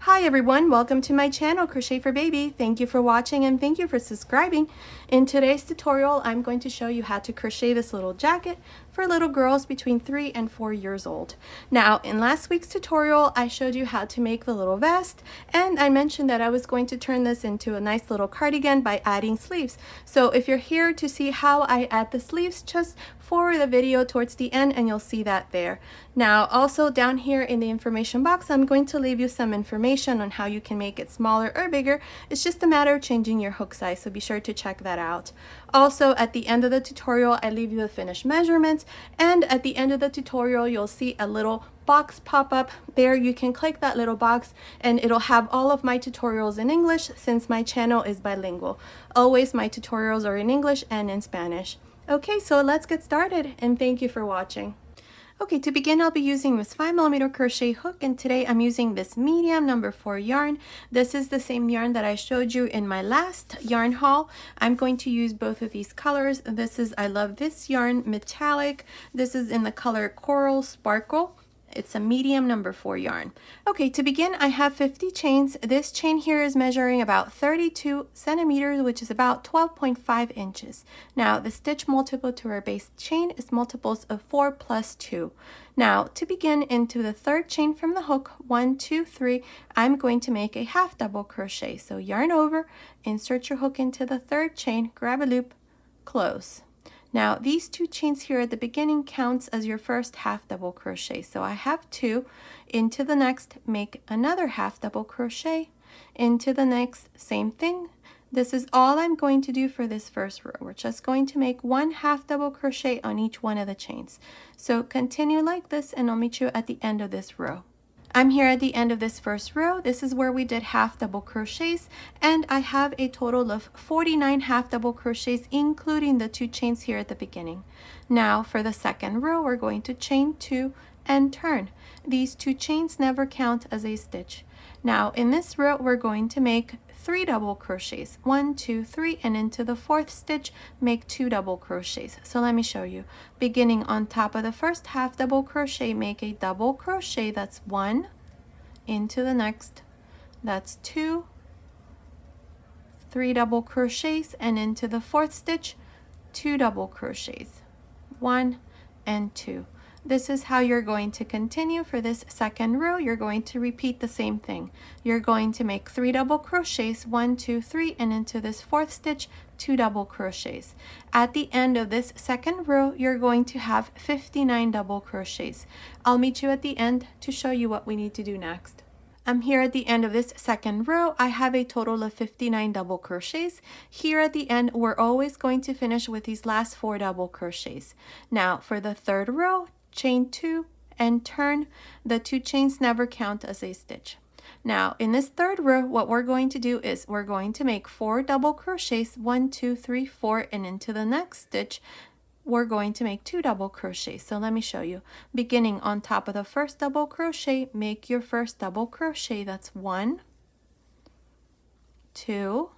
Hi everyone, welcome to my channel Crochet for Baby. Thank you for watching and thank you for subscribing. In today's tutorial, I'm going to show you how to crochet this little jacket for little girls between 3 and 4 years old. Now, in last week's tutorial, I showed you how to make the little vest, and I mentioned that I was going to turn this into a nice little cardigan by adding sleeves. So if you're here to see how I add the sleeves, just forward the video towards the end and you'll see that there. Now, also down here in the information box, I'm going to leave you some information on how you can make it smaller or bigger. It's just a matter of changing your hook size, so be sure to check that out. Also, at the end of the tutorial, I leave you the finished measurements, and at the end of the tutorial, you'll see a little box pop up. There you can click that little box and it'll have all of my tutorials in English since my channel is bilingual. Always my tutorials are in English and in Spanish. Okay, so let's get started and thank you for watching. Okay, to begin, I'll be using this 5mm crochet hook, and today I'm using this medium number 4 yarn. This is the same yarn that I showed you in my last yarn haul. I'm going to use both of these colors. This is, I love this yarn, metallic. This is in the color Coral Sparkle. It's a medium number 4 yarn. Okay, to begin, I have 50 chains. This chain here is measuring about 32 centimeters, which is about 12.5 inches. Now, the stitch multiple to our base chain is multiples of 4 plus 2. Now, to begin into the third chain from the hook, 1, 2, 3, I'm going to make a half double crochet. So yarn over, insert your hook into the third chain, grab a loop, close. Now, these 2 chains here at the beginning counts as your first half double crochet. So I have 2. Into the next, make another half double crochet. Into the next, same thing. This is all I'm going to do for this first row. We're just going to make 1 half double crochet on each one of the chains. So continue like this and I'll meet you at the end of this row. I'm here at the end of this first row. This is where we did half double crochets, and I have a total of 49 half double crochets, including the 2 chains here at the beginning. Now for the second row, we're going to chain 2 and turn. These 2 chains never count as a stitch. Now in this row, we're going to make 3 double crochets, 1, 2, 3, and into the 4th stitch make 2 double crochets. So let me show you. Beginning on top of the first half double crochet, make a double crochet. That's 1. Into the next, that's 2, 3 double crochets, and into the 4th stitch 2 double crochets, 1 and 2. This is how you're going to continue for this second row. You're going to repeat the same thing. You're going to make 3 double crochets, 1, 2, 3, and into this 4th stitch 2 double crochets. At the end of this second row, you're going to have 59 double crochets. I'll meet you at the end to show you what we need to do next. I'm here at the end of this second row. I have a total of 59 double crochets. Here at the end, we're always going to finish with these last 4 double crochets. Now for the third row, chain 2 and turn. The 2 chains never count as a stitch. Now in this third row, what we're going to do is we're going to make 4 double crochets, 1, 2, 3, 4, and into the next stitch we're going to make 2 double crochets. So let me show you. Beginning on top of the first double crochet, make your first double crochet. That's 1, 2,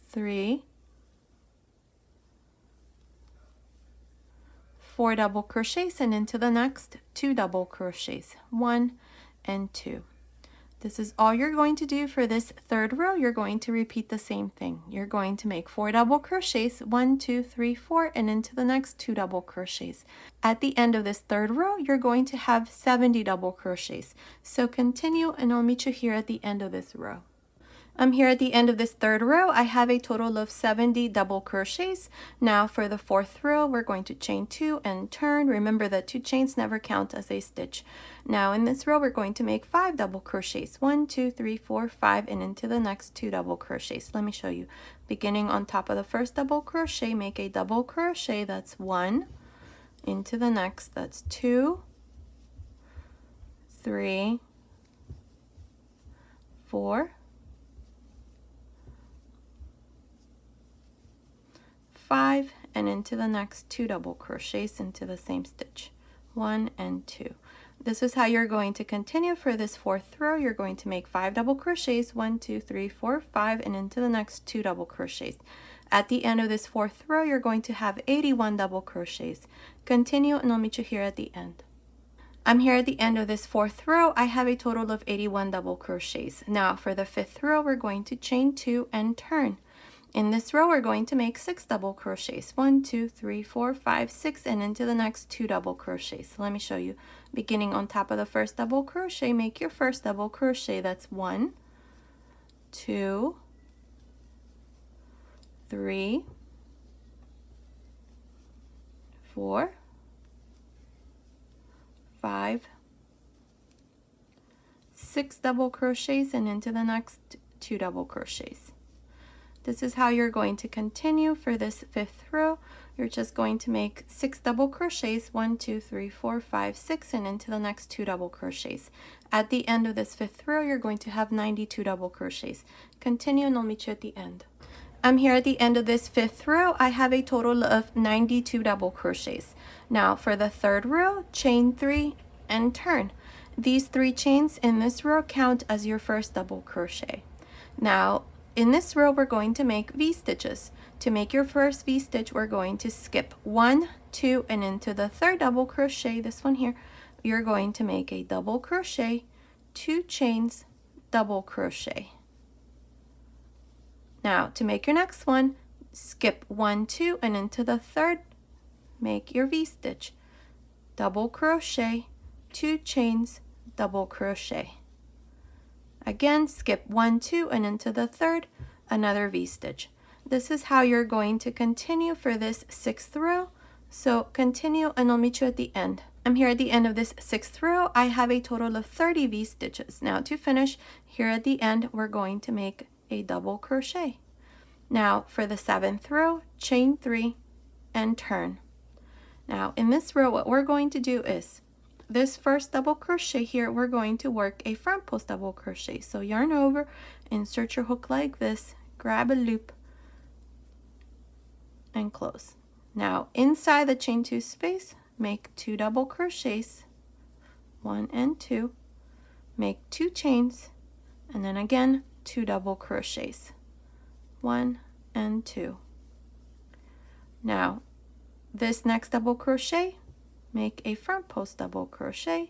3, 4 double crochets, and into the next 2 double crochets, 1 and 2. This is all you're going to do for this third row. You're going to repeat the same thing. You're going to make 4 double crochets, 1, 2, 3, 4, and into the next 2 double crochets. At the end of this third row, you're going to have 70 double crochets. So continue and I'll meet you here at the end of this row. I'm here at the end of this third row. I have a total of 70 double crochets. Now for the 4th row, we're going to chain 2 and turn. Remember that 2 chains never count as a stitch. Now in this row, we're going to make 5 double crochets, 1, 2, 3, 4, 5, and into the next 2 double crochets. Let me show you. Beginning on top of the first double crochet, make a double crochet. That's 1. Into the next, that's 2, 3, 4, 5, and into the next 2 double crochets into the same stitch, 1 and 2. This is how you're going to continue for this 4th row. You're going to make 5 double crochets, 1, 2, 3, 4, 5, and into the next 2 double crochets. At the end of this 4th row, you're going to have 81 double crochets. Continue and I'll meet you here at the end. I'm here at the end of this 4th row. I have a total of 81 double crochets. Now for the 5th row, we're going to chain 2 and turn. In this row, we're going to make 6 double crochets. 1, 2, 3, 4, 5, 6, and into the next 2 double crochets. So let me show you. Beginning on top of the first double crochet, make your first double crochet. That's 1, 2, 3, 4, 5, 6 double crochets, and into the next 2 double crochets. This is how you're going to continue for this 5th row. You're just going to make 6 double crochets, 1, 2, 3, 4, 5, 6, and into the next 2 double crochets. At the end of this 5th row, you're going to have 92 double crochets. Continue and I'll meet you at the end. I'm here at the end of this 5th row. I have a total of 92 double crochets. Now for the 3rd row, chain 3 and turn. These 3 chains in this row count as your first double crochet. Now in this row, we're going to make V-stitches. To make your first V-stitch, we're going to skip 1, 2, and into the 3rd double crochet, this one here, you're going to make a double crochet, 2 chains, double crochet. Now, to make your next one, skip 1, 2, and into the 3rd, make your V-stitch, double crochet, 2 chains, double crochet. Again, skip 1, 2, and into the 3rd, another V-stitch. This is how you're going to continue for this 6th row. So continue and I'll meet you at the end. I'm here at the end of this 6th row. I have a total of 30 V-stitches. Now to finish, here at the end, we're going to make a double crochet. Now for the 7th row, chain 3 and turn. Now in this row, what we're going to do is this first double crochet here, we're going to work a front post double crochet. So yarn over, insert your hook like this, grab a loop, and close. Now inside the chain 2 space, make 2 double crochets, 1 and 2, make 2 chains, and then again 2 double crochets, 1 and 2. Now this next double crochet, make a front post double crochet,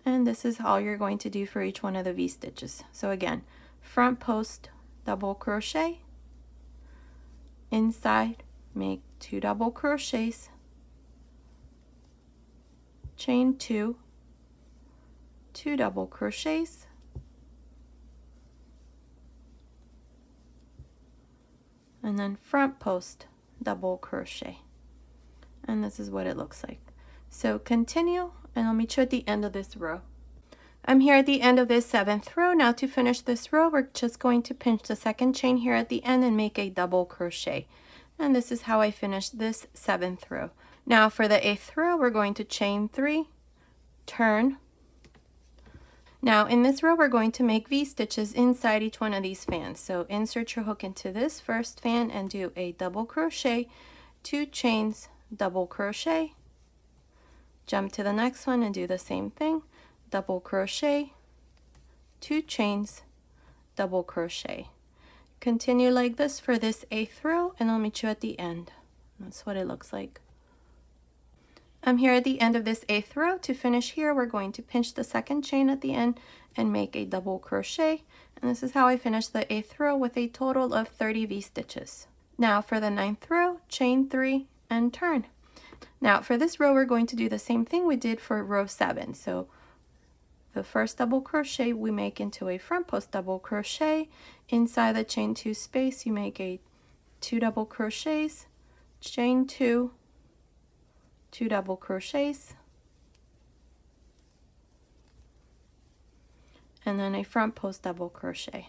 and this is all you're going to do for each one of the V-stitches. So again, front post double crochet, inside make 2 double crochets, chain 2, 2 double crochets, and then front post double crochet. And this is what it looks like. So continue and I'll meet you at the end of this row. I'm here at the end of this 7th row. Now to finish this row, we're just going to pinch the 2nd chain here at the end and make a double crochet. And this is how I finished this 7th row. Now for the 8th row, we're going to chain 3, turn. Now in this row, we're going to make V-stitches inside each one of these fans. So insert your hook into this first fan and do a double crochet, 2 chains, double crochet, jump to the next one and do the same thing, double crochet, 2 chains, double crochet. Continue like this for this 8th row and I'll meet you at the end. That's what it looks like. I'm here at the end of this 8th row. To finish here, we're going to pinch the 2nd chain at the end and make a double crochet. And this is how I finished the 8th row with a total of 30 V-stitches. Now for the 9th row, chain 3 and turn. Now for this row, we're going to do the same thing we did for row 7. So the first double crochet we make into a front post double crochet. Inside the chain 2 space, you make a 2 double crochets, chain 2, 2 double crochets, and then a front post double crochet.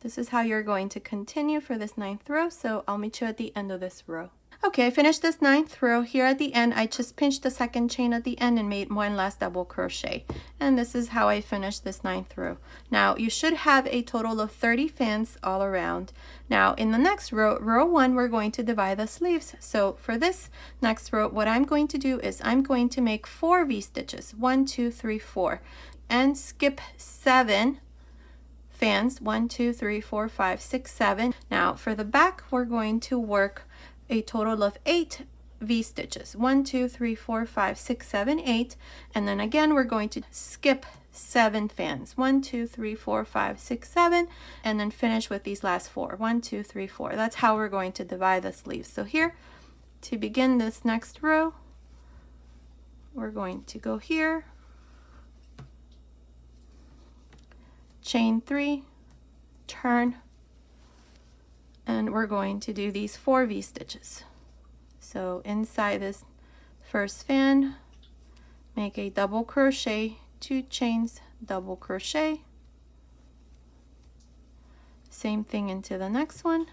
This is how you're going to continue for this 9th row, so I'll meet you at the end of this row. Okay, I finished this 9th row. Here at the end, I just pinched the 2nd chain at the end and made one last double crochet. And this is how I finished this 9th row. Now, you should have a total of 30 fans all around. Now, in the next row, row 1, we're going to divide the sleeves. So for this next row, what I'm going to do is I'm going to make 4 V-stitches, 1, 2, 3, 4, and skip 7 fans, 1, 2, 3, 4, 5, 6, 7. Now, for the back, we're going to work a total of 8 V-stitches. 1, 2, 3, 4, 5, 6, 7, 8, and then again we're going to skip 7 fans. 1, 2, 3, 4, 5, 6, 7, and then finish with these last 4. 1, 2, 3, 4. That's how we're going to divide the sleeves. So here, to begin this next row, we're going to go here, chain 3, turn, and we're going to do these 4 V-stitches. So inside this first fan, make a double crochet, 2 chains, double crochet, same thing into the next one,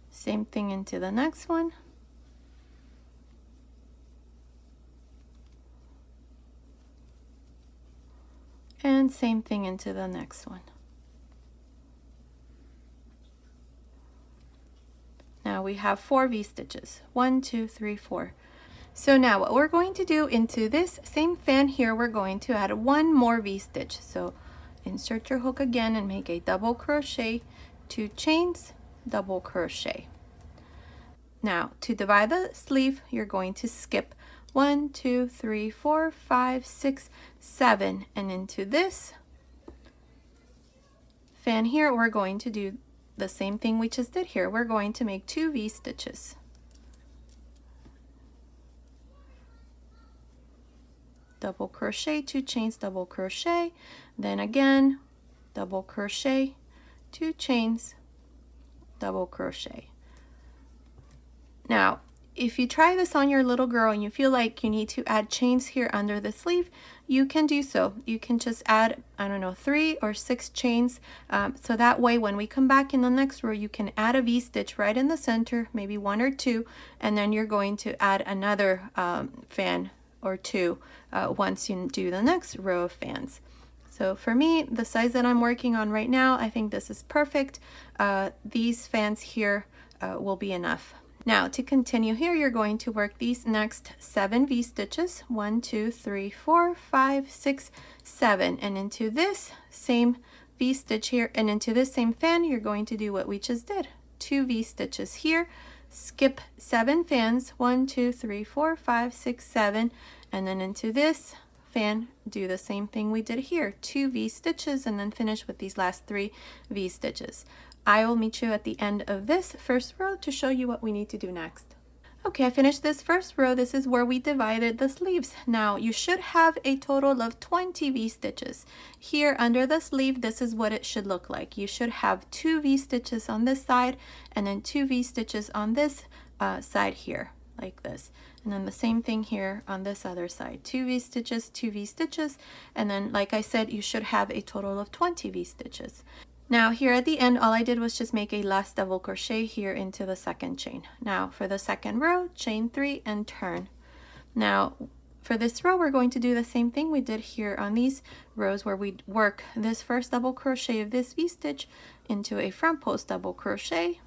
same thing into the next one, and same thing into the next one. Now we have 4 V-stitches. 1, 2, 3, 4. So now what we're going to do into this same fan here, we're going to add 1 more V-stitch. So insert your hook again and make a double crochet, 2 chains, double crochet. Now to divide the sleeve, you're going to skip 1, 2, 3, 4, 5, 6, 7, and into this fan here, we're going to do the same thing we just did here. We're going to make 2 V-stitches. Double crochet, 2 chains, double crochet, then again, double crochet, 2 chains, double crochet. Now, if you try this on your little girl and you feel like you need to add chains here under the sleeve, you can do so. You can just add, I don't know, 3 or 6 chains. So that way when we come back in the next row, you can add a V-stitch right in the center, maybe 1 or 2, and then you're going to add another fan or 2 once you do the next row of fans. So for me, the size that I'm working on right now, I think this is perfect. These fans here will be enough. Now to continue here, you're going to work these next 7 V-stitches. 1, 2, 3, 4, 5, 6, 7, and into this same V-stitch here and into this same fan, you're going to do what we just did. 2 V-stitches here, skip 7 fans, 1, 2, 3, 4, 5, 6, 7, and then into this fan, do the same thing we did here. 2 V-stitches, and then finish with these last 3 V-stitches. I will meet you at the end of this first row to show you what we need to do next. Okay, I finished this first row. This is where we divided the sleeves. Now you should have a total of 20 V-stitches. Here under the sleeve, this is what it should look like. You should have 2 V-stitches on this side and then 2 V-stitches on this side here, like this. And then the same thing here on this other side. 2 V-stitches, 2 V-stitches, and then like I said, you should have a total of 20 V-stitches. Now here at the end, all I did was just make a last double crochet here into the second chain. Now for the second row, chain 3 and turn. Now for this row, we're going to do the same thing we did here on these rows where we work this first double crochet of this V-stitch into a front post double crochet.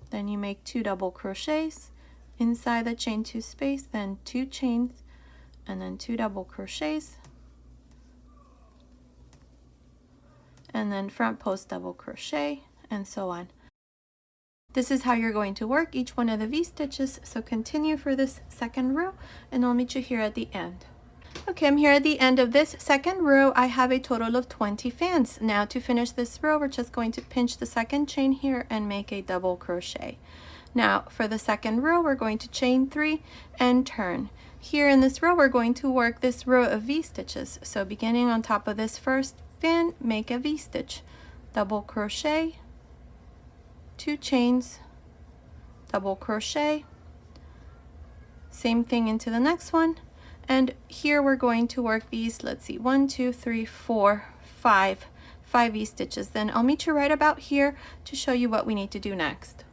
Then you make 2 double crochets inside the chain 2 space, then 2 chains, and then 2 double crochets, and then front post double crochet, and so on. This is how you're going to work each one of the V-stitches, so continue for this second row, and I'll meet you here at the end. Okay, I'm here at the end of this second row. I have a total of 20 fans. Now to finish this row, we're just going to pinch the second chain here and make a double crochet. Now for the second row, we're going to chain 3 and turn. Here in this row, we're going to work this row of V-stitches. So beginning on top of this first fan, make a V-stitch, double crochet, 2 chains, double crochet, same thing into the next one, and here we're going to work these, let's see, 1, 2, 3, 4, 5 V-stitches. Then I'll meet you right about here to show you what we need to do next.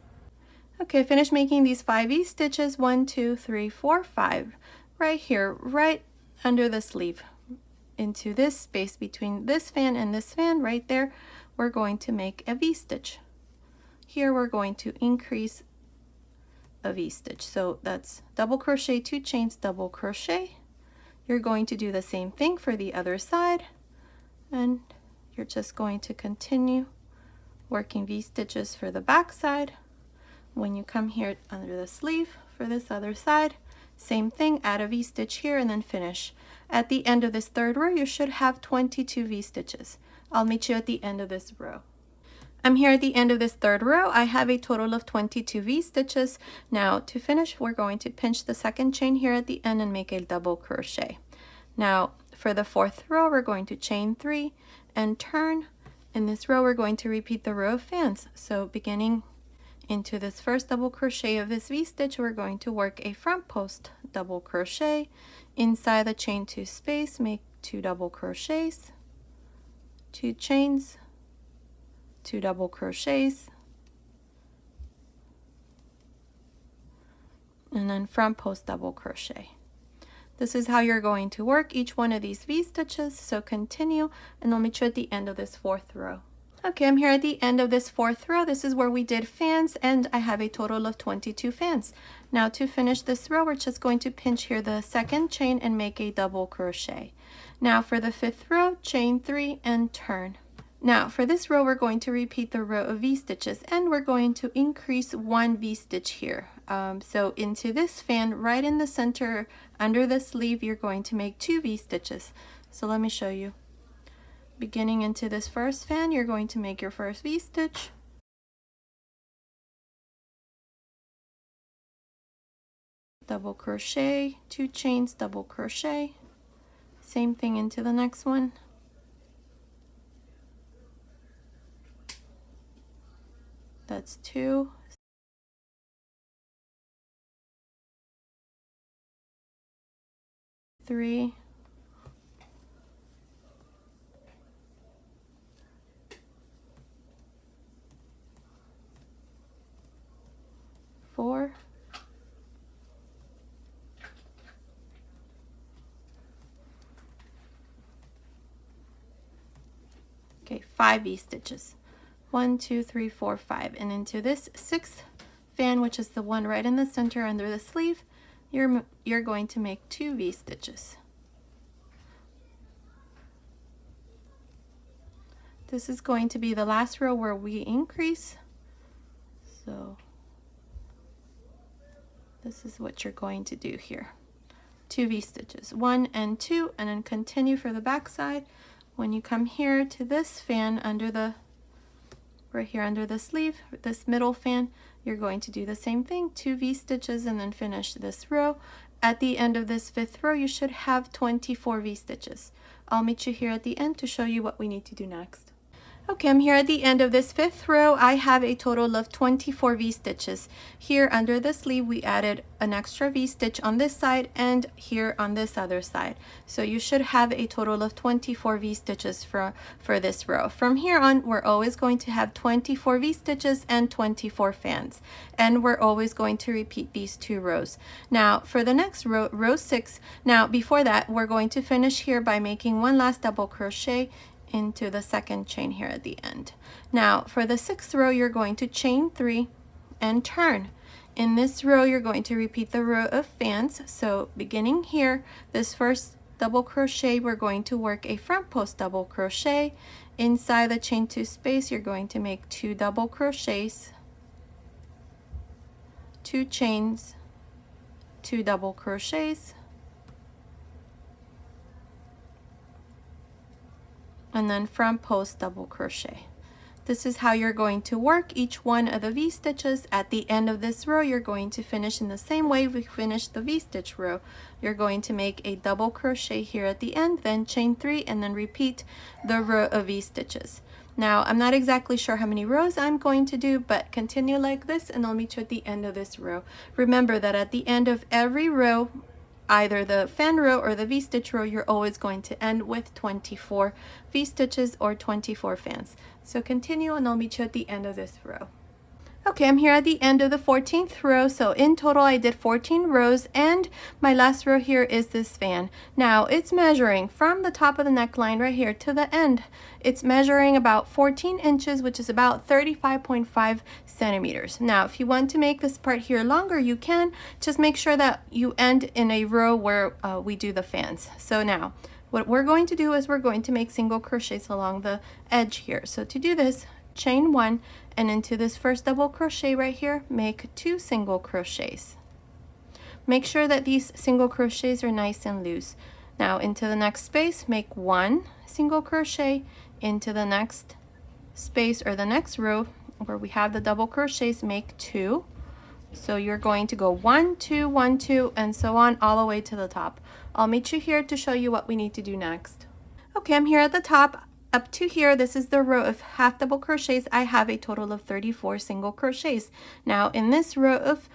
Okay, finish making these 5 V-stitches, 1, 2, 3, 4, 5, right here, right under the sleeve. Into this space between this fan and this fan right there, we're going to make a V-stitch. Here we're going to increase a V-stitch. So that's double crochet, 2 chains, double crochet. You're going to do the same thing for the other side, and you're just going to continue working V-stitches for the back side. When you come here under the sleeve for this other side, same thing, add a V-stitch here and then finish. At the end of this third row, you should have 22 V-stitches. I'll meet you at the end of this row. I'm here at the end of this third row. I have a total of 22 V-stitches. Now to finish, we're going to pinch the second chain here at the end and make a double crochet. Now for the fourth row, we're going to chain 3 and turn. In this row, we're going to repeat the row of fans. So beginning into this first double crochet of this V-stitch, we're going to work a front post double crochet. Inside the chain 2 space, make 2 double crochets, 2 chains, 2 double crochets, and then front post double crochet. This is how you're going to work each one of these V-stitches, so continue, and I'll meet you at the end of this fourth row. Okay, I'm here at the end of this fourth row. This is where we did fans, and I have a total of 22 fans. Now to finish this row, we're just going to pinch here the second chain and make a double crochet. Now for the fifth row, chain 3 and turn. Now for this row, we're going to repeat the row of V-stitches, and we're going to increase 1 V-stitch here. So into this fan, right in the center, under the sleeve, you're going to make 2 V-stitches. So let me show you. Beginning into this first fan, you're going to make your first V-stitch. Double crochet, 2 chains, double crochet. Same thing into the next one. That's 2. 3. 4. 5 V-stitches. 1, 2, 3, 4, 5. And into this 6th fan, which is the one right in the center under the sleeve, you're going to make 2 V-stitches. This is going to be the last row where we increase. So this is what you're going to do here. 2 V-stitches, 1 and 2, and then continue for the back side. When you come here to this fan under the, right here under the sleeve, this middle fan, you're going to do the same thing, 2 V-stitches, and then finish this row. At the end of this 5th row, you should have 24 V-stitches. I'll meet you here at the end to show you what we need to do next. Okay, I'm here at the end of this 5th row. I have a total of 24 V-stitches. Here under the sleeve, we added an extra V-stitch on this side and here on this other side. So you should have a total of 24 V-stitches for this row. From here on, we're always going to have 24 V-stitches and 24 fans. And we're always going to repeat these 2 rows. Now, for the next row, row 6, now before that, we're going to finish here by making 1 last double crochet into the second chain here at the end. Now for the 6th row, you're going to chain 3 and turn. In this row, you're going to repeat the row of fans. So beginning here, this first double crochet, we're going to work a front post double crochet. Inside the chain 2 space, you're going to make 2 double crochets, 2 chains, 2 double crochets, and then front post double crochet. This is how you're going to work each one of the V-stitches. At the end of this row, you're going to finish in the same way we finished the V-stitch row. You're going to make a double crochet here at the end, then chain 3, and then repeat the row of V-stitches. Now, I'm not exactly sure how many rows I'm going to do, but continue like this, and I'll meet you at the end of this row. Remember that at the end of every row, either the fan row or the V-stitch row, you're always going to end with 24 V-stitches or 24 fans. So continue, and I'll meet you at the end of this row. Okay, I'm here at the end of the 14th row. So in total, I did 14 rows, and my last row here is this fan. Now it's measuring from the top of the neckline right here to the end. It's measuring about 14 inches, which is about 35.5 centimeters. Now, if you want to make this part here longer, you can. Just make sure that you end in a row where we do the fans. So now, what we're going to do is we're going to make single crochets along the edge here. So to do this, chain 1, and into this first double crochet right here, make 2 single crochets. Make sure that these single crochets are nice and loose. Now into the next space, make 1 single crochet. Into the next space or the next row where we have the double crochets, make 2. So you're going to go 1 2 1 2 and so on all the way to the top. I'll meet you here to show you what we need to do next. Okay, I'm here at the top. Up to here, this is the row of half double crochets. I have a total of 34 single crochets. Now in this row of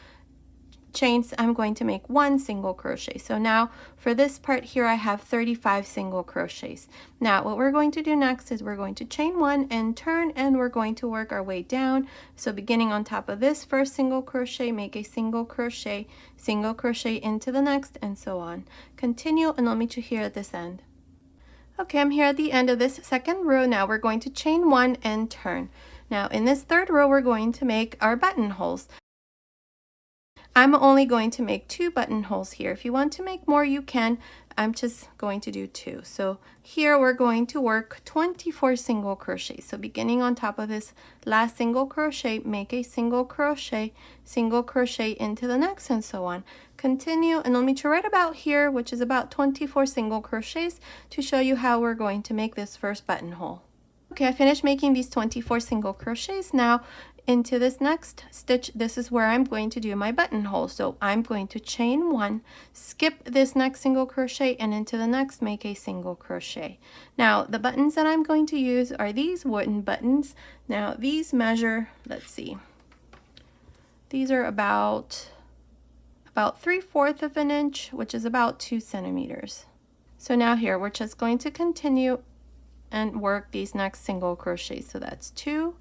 chains, I'm going to make 1 single crochet. So now for this part here, I have 35 single crochets. Now what we're going to do next is we're going to chain 1 and turn, and we're going to work our way down. So beginning on top of this first single crochet, make a single crochet into the next, and so on. Continue, and I'll meet you here at this end. Okay, I'm here at the end of this second row. Now we're going to chain 1 and turn. Now in this third row, we're going to make our buttonholes. I'm only going to make 2 buttonholes here. If you want to make more, you can. I'm just going to do 2. So here we're going to work 24 single crochets. So beginning on top of this last single crochet, make a single crochet into the next, and so on. Continue, and I'll meet you right about here, which is about 24 single crochets, to show you how we're going to make this first buttonhole. Okay, I finished making these 24 single crochets. Now into this next stitch, this is where I'm going to do my buttonhole. So I'm going to chain 1, skip this next single crochet, and into the next make a single crochet. Now the buttons that I'm going to use are these wooden buttons. Now these measure, let's see, these are about 3/4 of an inch, which is about 2 centimeters. So now here we're just going to continue and work these next single crochets. So that's 2,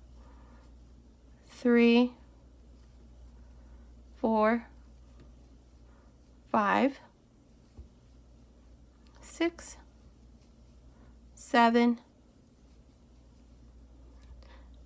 3, 4, 5, 6, 7,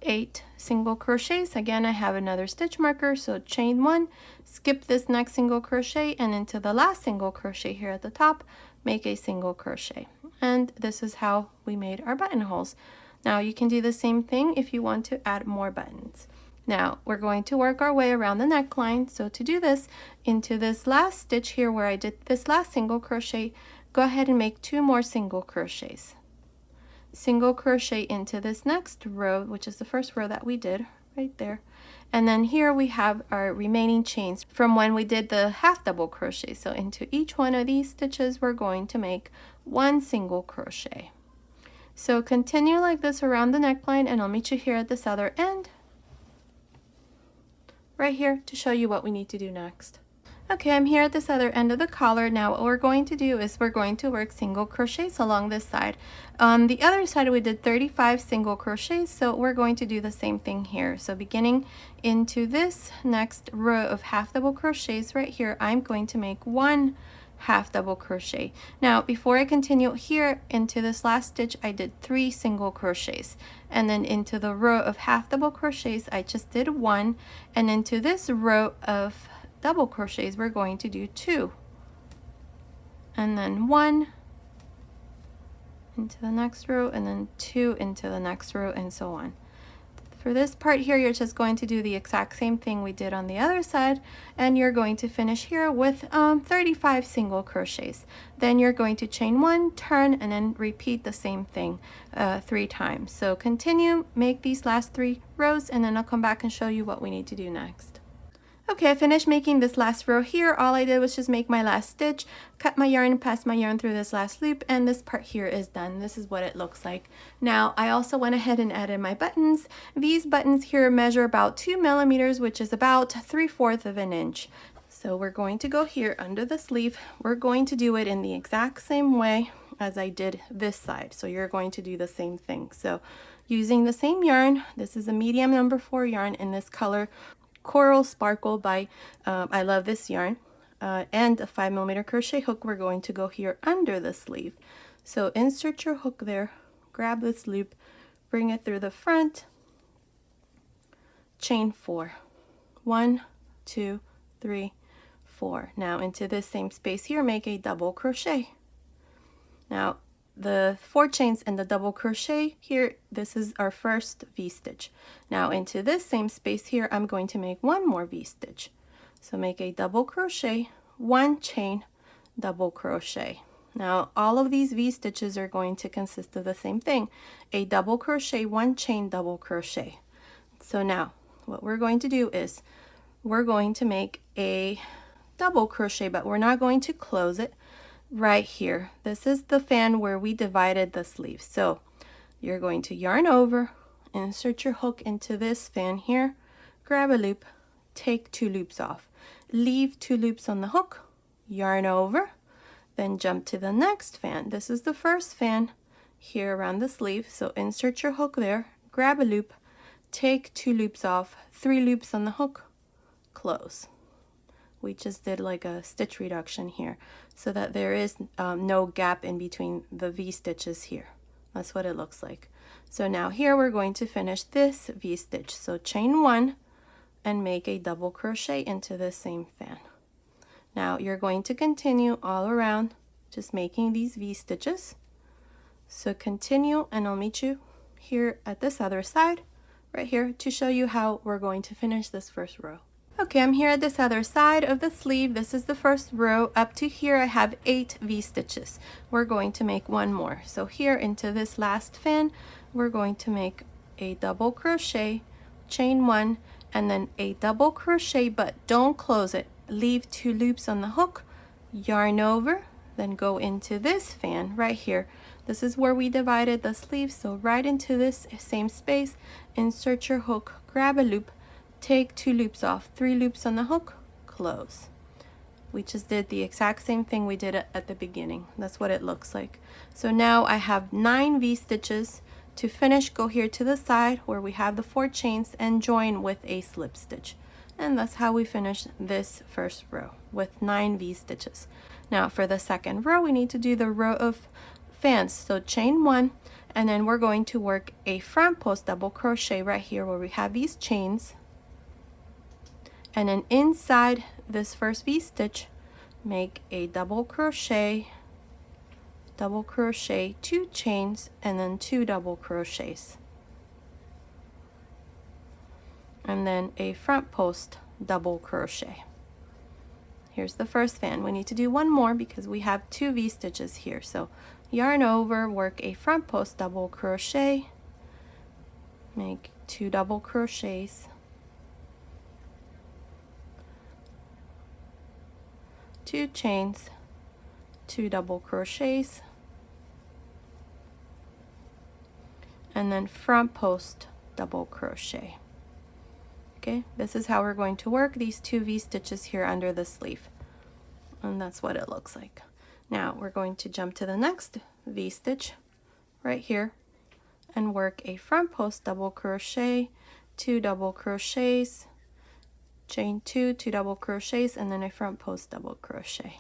8 single crochets. Again, I have another stitch marker, so chain 1, skip this next single crochet, and into the last single crochet here at the top, make a single crochet. And this is how we made our buttonholes. Now you can do the same thing if you want to add more buttons. Now we're going to work our way around the neckline. So to do this, into this last stitch here where I did this last single crochet, go ahead and make 2 more single crochets. Single crochet into this next row, which is the first row that we did right there. And then here we have our remaining chains from when we did the half double crochet. So into each one of these stitches, we're going to make 1 single crochet. So continue like this around the neckline, and I'll meet you here at this other end, right here, to show you what we need to do next. Okay, I'm here at this other end of the collar. Now what we're going to do is we're going to work single crochets along this side. On the other side we did 35 single crochets, so we're going to do the same thing here. So beginning into this next row of half double crochets right here, I'm going to make 1 half double crochet. Now before I continue here into this last stitch, I did 3 single crochets, and then into the row of half double crochets I just did 1, and into this row of double crochets we're going to do 2, and then 1 into the next row, and then 2 into the next row, and so on. For this part here, you're just going to do the exact same thing we did on the other side, and you're going to finish here with 35 single crochets. Then you're going to chain 1, turn, and then repeat the same thing 3 times. So continue, make these last 3 rows, and then I'll come back and show you what we need to do next. Okay, I finished making this last row here. All I did was just make my last stitch, cut my yarn, pass my yarn through this last loop, and this part here is done. This is what it looks like. Now, I also went ahead and added my buttons. These buttons here measure about 2 millimeters, which is about 3/4 of an inch. So we're going to go here under the sleeve. We're going to do it in the exact same way as I did this side. So you're going to do the same thing. So using the same yarn, this is a medium number 4 yarn in this color, Coral Sparkle by I love this yarn, and a 5mm crochet hook. We're going to go here under the sleeve. So insert your hook there, grab this loop, bring it through the front, chain 4, 1, 2, 3, 4. Now into this same space here, make a double crochet. Now the 4 chains and the double crochet here. This is our first V-stitch. Now into this same space here, I'm going to make one more V-stitch. So make a double crochet, 1 chain, double crochet. Now all of these V-stitches are going to consist of the same thing, a double crochet, 1 chain, double crochet. So now what we're going to do is we're going to make a double crochet, but we're not going to close it. Right here, this is the fan where we divided the sleeve. So you're going to yarn over, insert your hook into this fan here, grab a loop, take 2 loops off, leave 2 loops on the hook, yarn over, then jump to the next fan. This is the first fan here around the sleeve. So insert your hook there, grab a loop, take 2 loops off, 3 loops on the hook, close. We just did like a stitch reduction here so that there is no gap in between the V-stitches here. That's what it looks like. So now here we're going to finish this V-stitch. So chain 1 and make a double crochet into the same fan. Now you're going to continue all around just making these V-stitches. So continue, and I'll meet you here at this other side right here to show you how we're going to finish this first row. Okay, I'm here at this other side of the sleeve. This is the first row. Up to here I have 8 V-stitches. We're going to make one more. So here into this last fan, we're going to make a double crochet, chain 1, and then a double crochet, but don't close it. Leave 2 loops on the hook, yarn over, then go into this fan right here. This is where we divided the sleeve, so right into this same space, insert your hook, grab a loop, take 2 loops off, 3 loops on the hook, close. We just did the exact same thing we did at the beginning. That's what it looks like. So now I have 9 V-stitches. To finish, go here to the side where we have the 4 chains and join with a slip stitch. And that's how we finish this first row with 9 V-stitches. Now for the second row, we need to do the row of fans. So chain 1, and then we're going to work a front post double crochet right here where we have these chains. And then inside this first V-stitch, make a double crochet, 2 chains, and then 2 double crochets. And then a front post double crochet. Here's the first fan. We need to do one more because we have 2 V-stitches here. So yarn over, work a front post double crochet, make 2 double crochets, 2 chains, 2 double crochets, and then front post double crochet. Okay, this is how we're going to work these 2 V-stitches here under the sleeve, and that's what it looks like. Now we're going to jump to the next V-stitch right here and work a front post double crochet, 2 double crochets, chain 2, 2 double crochets, and then a front post double crochet.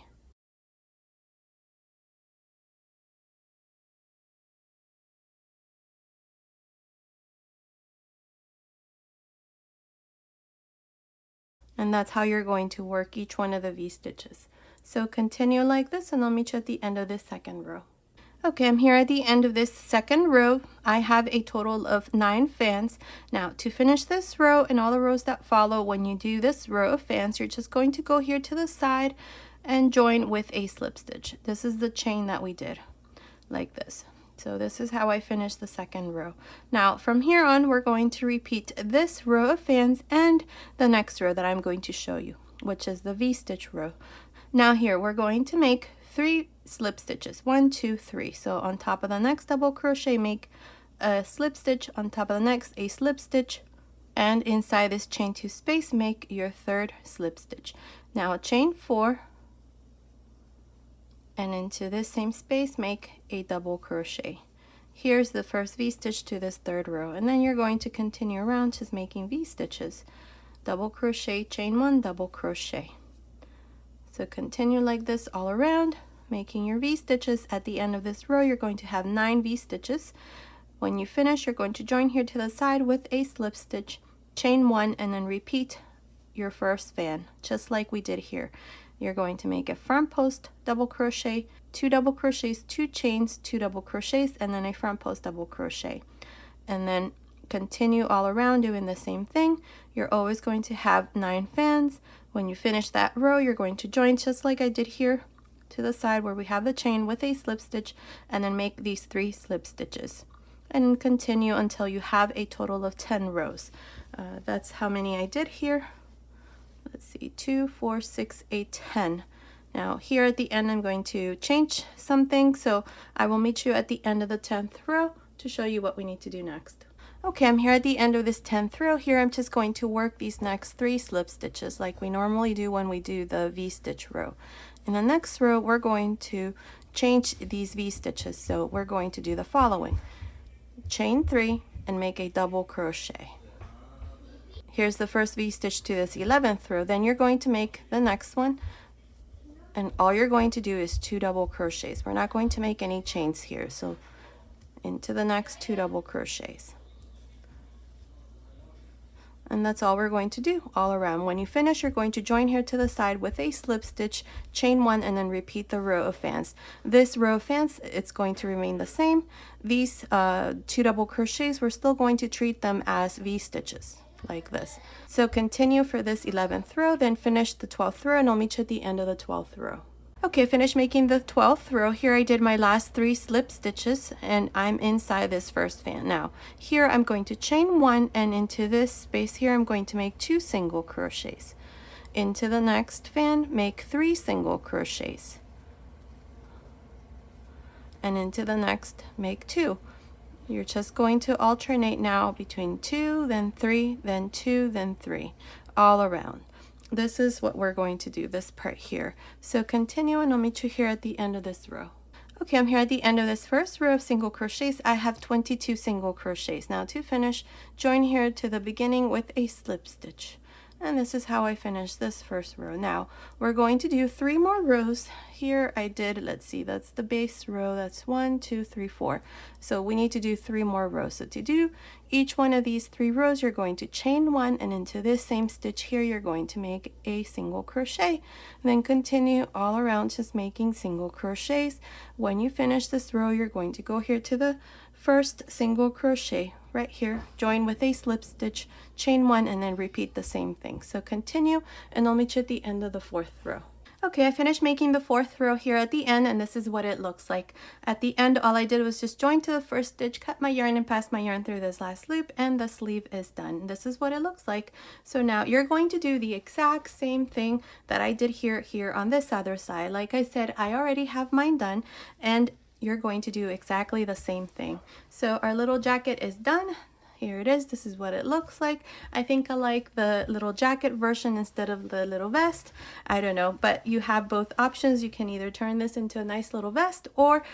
And that's how you're going to work each one of the V-stitches. So continue like this, and I'll meet you at the end of this second row. Okay, I'm here at the end of this second row. I have a total of 9 fans. Now to finish this row and all the rows that follow, when you do this row of fans, you're just going to go here to the side and join with a slip stitch. This is the chain that we did, like this. So this is how I finished the second row. Now from here on, we're going to repeat this row of fans and the next row that I'm going to show you, which is the V-stitch row. Now here we're going to make 3 slip stitches, 1, 2, 3. So on top of the next double crochet, make a slip stitch, on top of the next a slip stitch, and inside this chain 2 space, make your 3rd slip stitch. Now chain 4, and into this same space make a double crochet. Here's the first V-stitch to this 3rd row, and then you're going to continue around just making V-stitches. Double crochet, chain 1, double crochet. So continue like this all around, making your V-stitches. At the end of this row, you're going to have 9 V-stitches. When you finish, you're going to join here to the side with a slip stitch, chain 1, and then repeat your first fan, just like we did here. you're going to make a front post double crochet, 2 double crochets, 2 chains, 2 double crochets, and then a front post double crochet. And then continue all around doing the same thing. You're always going to have 9 fans. When you finish that row, you're going to join just like I did here to the side where we have the chain with a slip stitch, and then make these 3 slip stitches and continue until you have a total of 10 rows. That's how many I did here. Let's see, 2, 4, 6, 8, 10. Now here at the end I'm going to change something, so I will meet you at the end of the 10th row to show you what we need to do next. Okay, I'm here at the end of this 10th row. Here I'm just going to work these next 3 slip stitches like we normally do when we do the V-stitch row. In the next row we're going to change these V-stitches, so we're going to do the following. Chain 3 and make a double crochet. Here's the first V-stitch to this 11th row. Then you're going to make the next one, and all you're going to do is 2 double crochets. We're not going to make any chains here, so into the next 2 double crochets. And that's all we're going to do all around. When you finish, you're going to join here to the side with a slip stitch, chain 1, and then repeat the row of fans. This row of fans, it's going to remain the same. These 2 double crochets, we're still going to treat them as V-stitches like this. So continue for this 11th row, then finish the 12th row, and I'll meet you at the end of the 12th row. Okay, finished making the 12th row. Here I did my last 3 slip stitches, and I'm inside this first fan. Now here I'm going to chain 1, and into this space here I'm going to make 2 single crochets. Into the next fan, make 3 single crochets, and into the next, make 2. You're just going to alternate now between 2, then 3, then 2, then 3, all around. This is what we're going to do, this part here. So continue, and I'll meet you here at the end of this row. Okay, I'm here at the end of this first row of single crochets. I have 22 single crochets. Now to finish, join here to the beginning with a slip stitch. And this is how I finish this first row. Now we're going to do 3 more rows. Here I did, let's see, that's the base row. That's 1, 2, 3, 4. So we need to do 3 more rows. So to do each one of these 3 rows, you're going to chain 1, and into this same stitch here, you're going to make a single crochet. And then continue all around just making single crochets. When you finish this row, you're going to go here to the first single crochet right here, join with a slip stitch, chain 1, and then repeat the same thing. So continue, and I'll meet you at the end of the 4th row. Okay, I finished making the 4th row here at the end, and this is what it looks like. At the end, all I did was just join to the first stitch, cut my yarn, and pass my yarn through this last loop, and the sleeve is done. This is what it looks like. So now you're going to do the exact same thing that I did here on this other side. Like I said, I already have mine done, and you're going to do exactly the same thing. So our little jacket is done. Here it is. This is what it looks like. I think I like the little jacket version instead of the little vest. I don't know, but you have both options. You can either turn this into a nice little vest or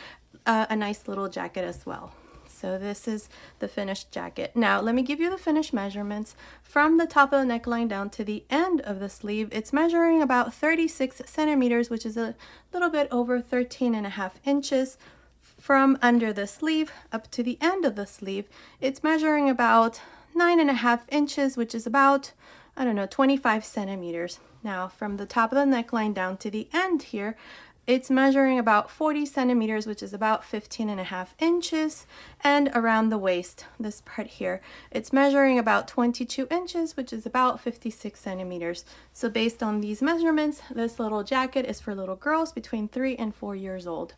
a nice little jacket as well. So this is the finished jacket. Now let me give you the finished measurements. From the top of the neckline down to the end of the sleeve, it's measuring about 36 centimeters, which is a little bit over 13.5 inches. From under the sleeve up to the end of the sleeve, it's measuring about 9.5 inches, which is about, I don't know, 25 centimeters. Now from the top of the neckline down to the end here, it's measuring about 40 centimeters, which is about 15.5 inches. And around the waist, this part here, it's measuring about 22 inches, which is about 56 centimeters. So based on these measurements, this little jacket is for little girls between 3 and 4 years old.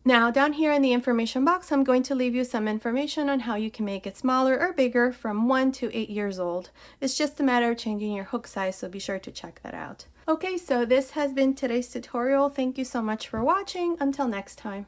Now down here in the information box, I'm going to leave you some information on how you can make it smaller or bigger from 1 to 8 years old. It's just a matter of changing your hook size, so be sure to check that out. Okay, so this has been today's tutorial. Thank you so much for watching. Until next time.